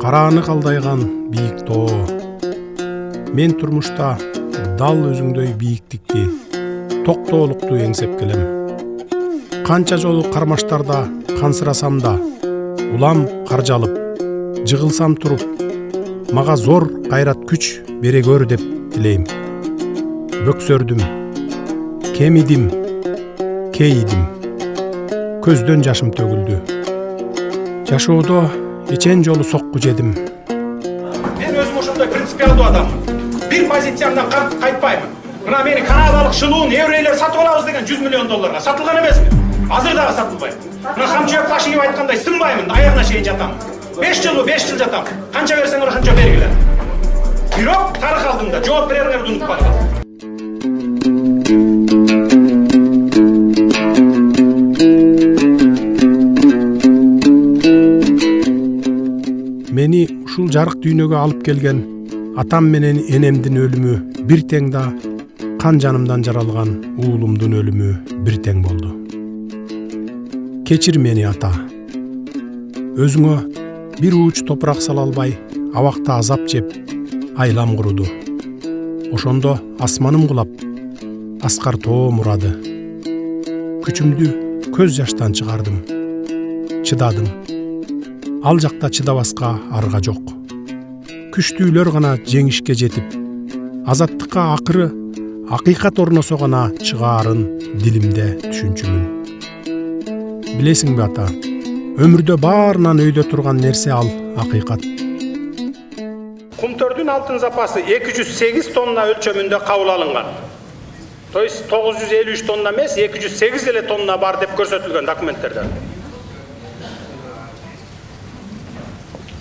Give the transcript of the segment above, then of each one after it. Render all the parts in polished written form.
карааны калдайган бийик тоо. Мен турмушта дал өзүңдөй бийиктикти, токтоолукту эңсеп келем. Канча жолу кармаштарда кансырасам да, улам каржалып, жыгылсам туруп, мага зор кайрат күч бере көр деп тилейм. Бөксөрдүм, кемидим, кейидим. Көздөн жашым төгүлдү. Жашоодо эчен жолу сокку жедим. Мен өзүм ошондой принципиалдуу адаммын. Бир позициямдан кайтпаймын. Мына мени канадалык шылуун еврейлер сатып алабыз деген 100 миллион долларга сатылган эмесми? Азыр дагы сатылбайт. Мына Хамчыбек Башиев айткандай сынбаймын, аягына чейин жатам. 5 жыл жатам. Канча берсеңер ошончо бергиле. Бирок тарых алдында жооп берериңерди унутпаңдар. Мени ушул жарык дүйнөгө алып келген атам менен энемдин өлүмү бир тең да кан жанымдан жаралган уулумдун өлүмү бир тең болду. Кечир мени ата. Өзүңө бир ууч топурак сала албай, абакта азап жеп, айлам куруду. Ошондо асманым кулап, аскар тоом урады. Күчүмдү көз жаштан чыгардым. Чыдадым. Ал жакта чыдабаска арга жок. Күчтүүлөр гана жеңишке жетип, азаттыкка акыры акыйкат орносо гана чыгаарын дилимде түшүнчүмүн. Билесиңби ата, өмүрдө баарынан өйдө турган нерсе ал акыйкат. Кумтөрдүн алтын запасы 208 тонна өлчөмүндө кабыл алынган. То есть 953 тонна эмес, 208 эле тонна бар деп көрсөтүлгөн документтерде.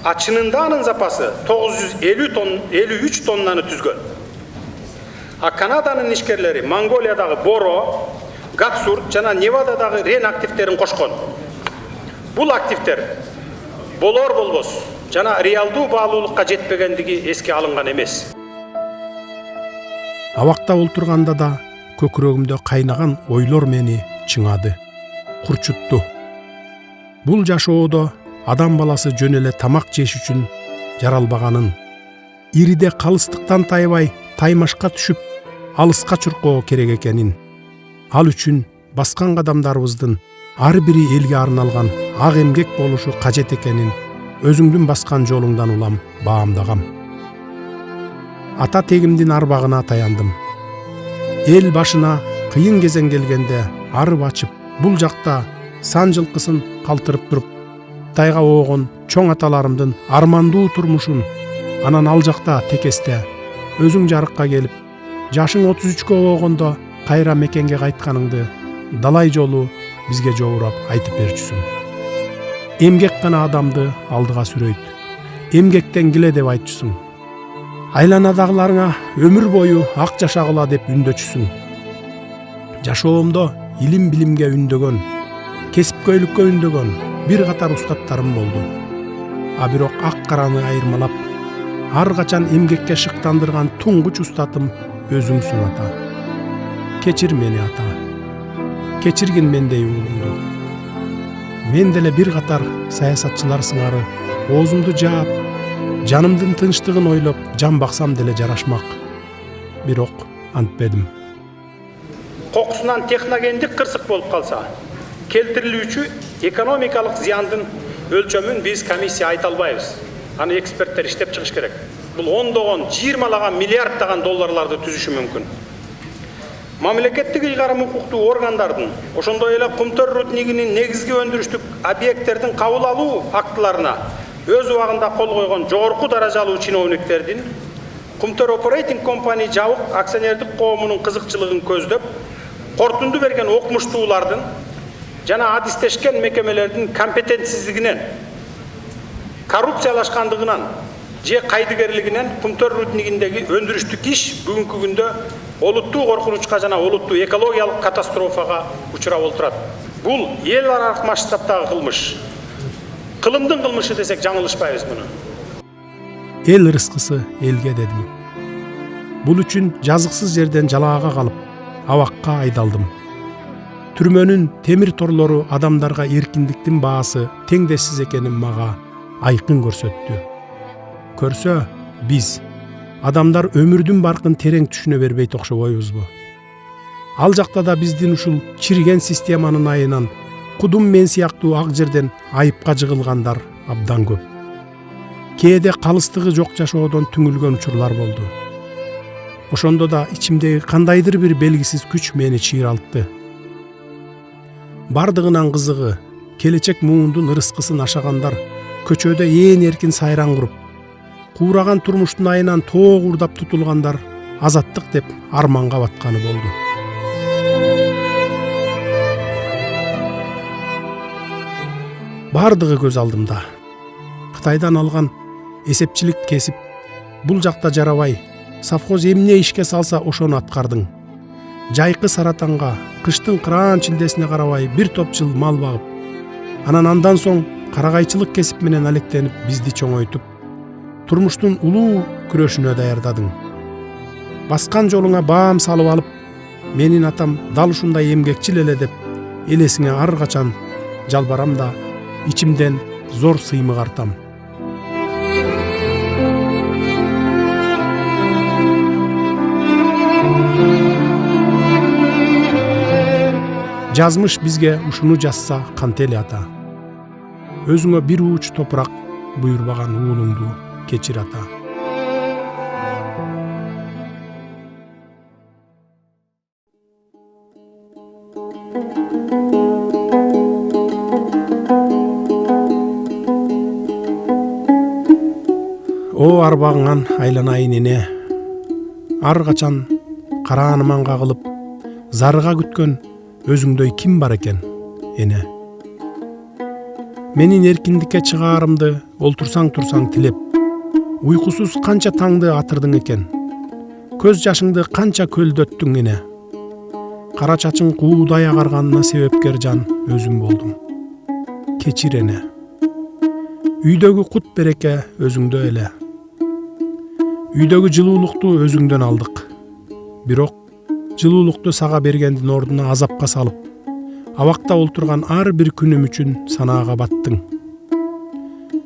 Чынында анын запасы 953 тоннаны түзгөн. Канаданын ишкерлери Монголиядагы Боро, Гаксур жана Невададагы Рен активтерин кошкон. Бул активтер болор болбос жана реалдуу баалуулукка жетпегендиги эске алынган эмес. Абакта олтурганда да көкүрөгүмдө кайнаган ойлор мени чыңады, курчутту. Бул жашоодо адам баласы жөн эле тамак жеш үчүн жаралбаганын, ириде калыстыктан тайбай таймашка түшүп, алыска чуркоо керек экенин, ал үчүн баскан кадамдарыбыздын ар бири элге арналган ак эмгек болушу кажет экенин өзүңдүн баскан жолуңдан улам баамдагам. Ата тегимдин арбагына таяндым. Эл башына кыйын кезең келгенде арып ачып, бул жакта сан жылкысын калтырып туруп, тайга оогон чоң аталарымдын армандуу турмушун, анан ал жакта текесте өзүң жарыкка келип, жашың 33кө оогондо кайра мекенге кайтканыңды далай жолу бизге жоорап айтып берчүсүң. Эмгек гана адамды алдыга сүрөйт. Эмгектен киле деп айтчусуң. Айланадагыларыңа өмүр бою ак жашагыла деп үндөчүсүң. Жашоомдо илим билимге үндөгөн, кесипкөйлүккө үндөгөн бир катар устаттарым болду. Бирок ак караны айырмалап, ар качан эмгекке шыктандырган туңгуч устатым өзүңсүң ата. Кечир мени ата. Кечиргин мендей уулумду. Мен деле бир катар саясатчылар сыңары оозумду жаап, жанымдын тынчтыгын ойлоп жан баксам деле жарашмак. Бирок антпедим. Кокусунан техногендик кырсык болуп калса, келтирилүүчү экономикалык зыяндын өлчөмүн биз комиссия айта албайбыз. Аны эксперттер иштеп чыгыш керек. Бул ондогон, 20 миллиарддаган долларларды түзүшү мүмкүн. Мамлекеттик ыйгарым укуктуу органдардын, ошондой эле Кумтөр руднигинин негизги өндүрүштүк объекттердин кабыл алуу актыларына өз убагында кол койгон жогорку даражалуу чиновниктердин Кумтөр Operating Company жабык акционердик коомунун кызыкчылыгын көздөп, кортунду берген окумуштуулардын жана адистешкен мекемелердин компетентсиздигинен, коррупциялашкандыгынан же кайдыгерлигинен Кумтөр руднигиндеги өндүрүштүк иш бүгүнкү күндө олуттуу коркунучка жана олуттуу экологиялык катастрофага учурап отурат. Бул эл аралык масштабтагы кылмыш. Кылымдын кылмышы десек жаңылышпайбыз муну. Эл ырыскысы элге дедим. Бул үчүн жазыксыз жерден жалаага калып, абакка айдалдым. Түрмөнүн темир торлору адамдарга эркиндиктин баасы теңдессиз экенин мага айкын көрсөттү. көрсө, биз адамдар өмүрдүн баркын терең түшүнө бербейт окшобойбузбу? Ал жакта да биздин ушул чирген системанын айынан кудум мен сыяктуу ак жерден айыпка жыгылгандар абдан көп. Кээде калыстыгы жок жашоодон түңүлгөн учурлар болду. Ошондо да ичимдеги кандайдыр бир белгисиз күч мени чыйралтты. Бардыгынан кызыгы, келечек муундун ырыскысын ашагандар көчөдө ээн эркин сайран куруп, куураган турмуштун айынан тоогурдап тутулгандар азаттык деп арманга батканы болду. Бардыгы көз алдымда. Кытайдан алган эсепчилик кесип, бул жакта жарабай, совхоз эмне ишке салса ошону аткардың. Жайкы саратанга, кыштын кыраан-чилдесине карабай бир топ жыл мал багып, андан соң карагайчылык кесип менен алектенип бизди чоңойтуп, турмуштун улуу күрөшүнө даярдадың. Баскан жолуңа баам салып алып, менин атам дал ушундай эмгекчил эле деп элесиңе ар качан жалбарам да ичимден зор сыймык артам. Жазмыш бизге ушуну жазса кантели ата. Өзүңө бир ууч топурак буйрбаган уулуңду кечир ата. О арбаңан айланайын эне, ар качан карааныман кагылып, зарыга күткөн өзүңдөй ким бар экен, эне? Менин эркиндикке чыгаарымды олтурсаң тилеп, уйкусуз канча таңды атырдың экен, көз жашыңды канча көлдөттүң эне. Кара чачың куудай агарганына себепкер жан өзүм болдум. Кечир эне. Үйдөгү кут береке өзүңдө эле. Үйдөгү жылуулукту өзүңдөн алдык. Бирок жылуулукту сага бергендин ордуна азапка салып, абакта олтурган ар бир күнүм үчүн санаага баттың.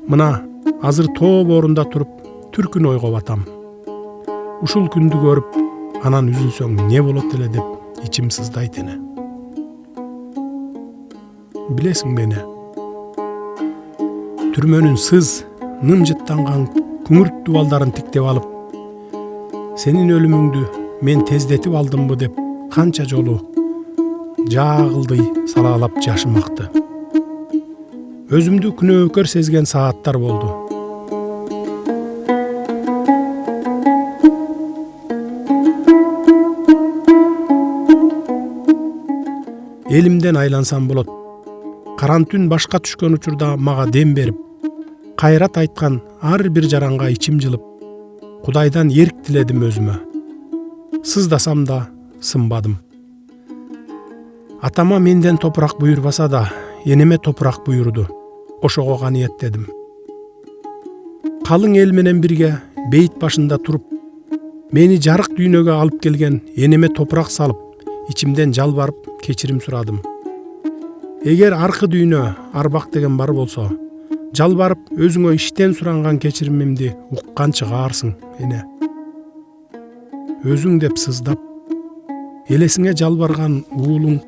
Мына азыр тоо боорунда туруп түркүн ойго батам. Ушул күндү көрүп, анан үзүлсөң не болот эле деп ичим сыздайт эне. Билесиң бени, түрмөнүн сыз, нымжыттанган күңүрт дубалдарын тиктеп алып, сенин өлүмүңдү мен тездетип алдымбы деп канча жолу жаагылдый салаалап жашым акты. Өзүмдү күнөөкөр сезген сааттар болду. Элимден айлансам болот. Карантүн башка түшкөн учурда мага дем берип, кайрат айткан ар бир жаранга ичим жылып, Кудайдан эрк тиледим өзүмө. Сыздасам да сынбадым. Атама менден топурак буйрбаса да, энеме топурак буйруду. Ошого каниеттедим. Калың эл менен бирге бейит башында туруп, мени жарык дүйнөгө алып келген энеме топурак салып, ичимден жалбарып кечирим сурадым. Эгер аркы дүйнө, арбак деген бар болсо, жалбарып өзүңө иштен суранган кечиримимди уккан чыгаарсың, эне. Өзүң деп сыздап, элесиңе жалбарган уулуң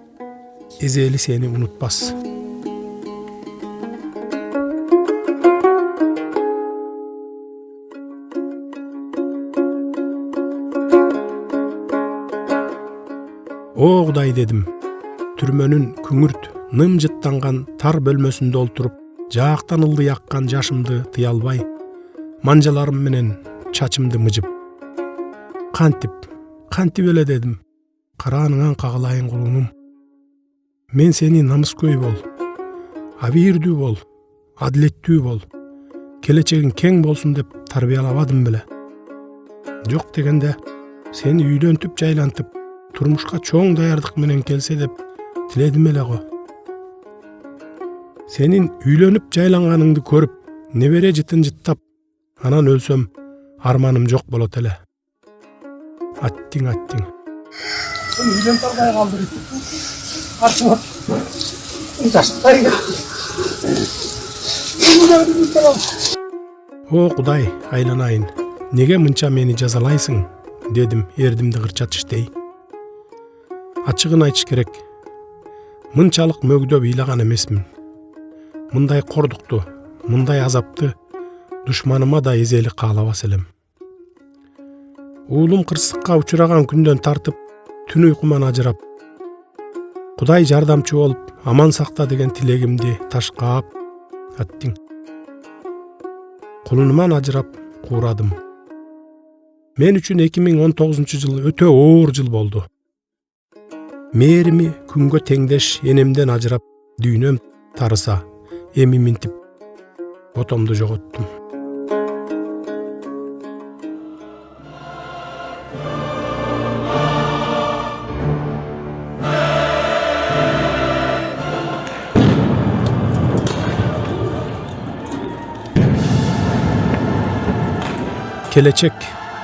эзели сени унутпас. О Кудай дедим, түрмөнүн күңүрт, нымжыттанган тар бөлмөсүндө олтуруп, жаактан ылдый аккан жашымды тыя албай, манжаларым менен чачымды мыжып. Кантип эле дедим, карааныңан кагылайын кулунум. Мен сени намыскөй бол, абийирдүү бол, адилеттүү бол, келечегиң кең болсун деп тарбиялабадым беле. Жок дегенде, сени үйлөнтүп жайлантып, турмушка чоң даярдык менен келсе деп тиледим эле го. Сенин үйлөнүп жайланганыңды көрүп, небере жытын жыттап, анан өлсөм, арманым жок болот эле. Аттиң. Sen үйден тарбай калдырып. Арчыма. Жаштайга. О Кудай, айланайын, неге мынча мени жазалайсың, дедим эрдимди кырчатыштей. Ачыгын айтыш керек, мынчалык мөгдөп ыйлаган эмесмин. Мындай кордукту, мындай азапты душманыма да эзелик каалабас элем. Уулум кырсыкка учураган күндөн тартып түн уйкуман ажырап, Кудай жардамчы болуп аман сакта деген тилегимди ташкаап аттың. Кулунуман ажырап куурадым. Мен үчүн 2019 жыл өтө оор жыл болду. Мээрими күнгө теңдеш энемден ажырап дүйнөм тарыса, эми минтип отомду жоготтум. Келечек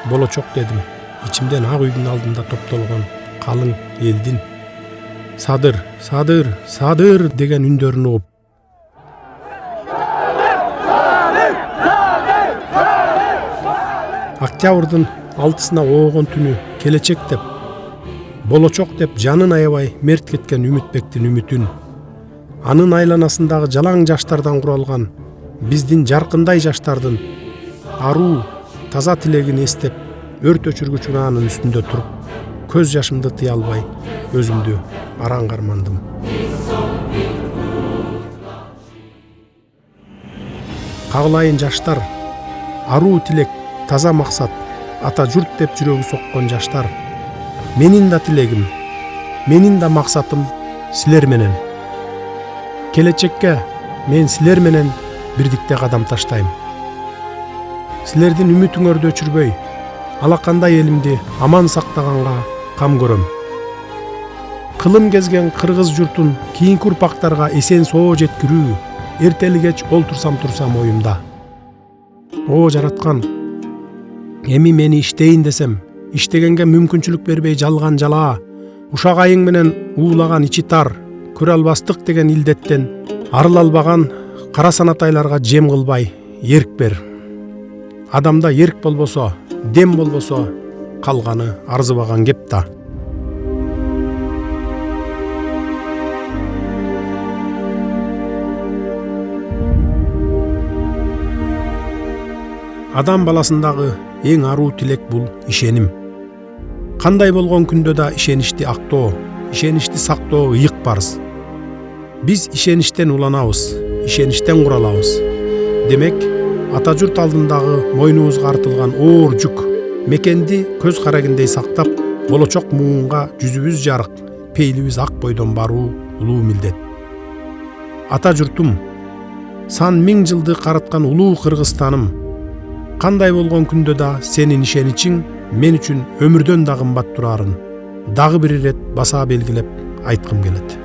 болочок дедим. Ичимден ак үйдүн алдында топтолгон калың элдин Садыр, Садыр, Садыр деген үндөрүн угуп. Октябрдын 6-сына оогон түнү келечек деп, болочок деп жанын аябай мерт кеткен Үмүтбектин үмүтүн, анын айланасындагы жалаң жаштардан куралган биздин жаркындай жаштардын аруу таза тилегин эстеп, өрт өчүргүч унаанын үстүндө туруп, көз жашымды тыя албай, өзүмдү араң кармандым. Кагылайын жаштар, аруу тилек, таза максат, ата журт деп жүрөгү соккон жаштар. Менин да тилегим, менин да максатым силер менен. Келечекке мен силер менен бирдикте кадам таштайм. Силердин үмүтүңөрдү өчүрбөй, алакандай элимди аман сактаганга кам көрөм. Кылым кезген кыргыз журтун кийинки урпактарга эсен соо жеткирүү эртели кеч олтурсам турсам оюмда. О жараткан, эми мени иштейин десем, иштегенге мүмкүнчүлүк бербей жалган жалаа, ушак айың менен уулаган ичи тар, көрө албастык деген илдеттен арыла албаган кара санатайларга жем кылбай эрк бер. Адамда эрк болбосо, дем болбосо, калганы арзыбаган кеп да. Адам баласындагы эң аруу тилек бул ишеним. Кандай болгон күндө да ишеничти актоо, ишеничти сактоо ыйык парыз. Биз ишеништен уланабыз, ишеништен куралабыз. Демек, ата журт алдындагы мойнубузга артылган оор жүк мекенди көз карагиндей сактап, болочок муунга жүзүбүз жарык, пейлибиз ак бойдон баруу улуу милдет. Ата журтум, сан миң жылды караткан улуу Кыргызстаным, кандай болгон күндө да сенин ишеничиң мен үчүн өмүрдөн да кымбат турарын дагы бир ирет баса белгилеп айткым келет.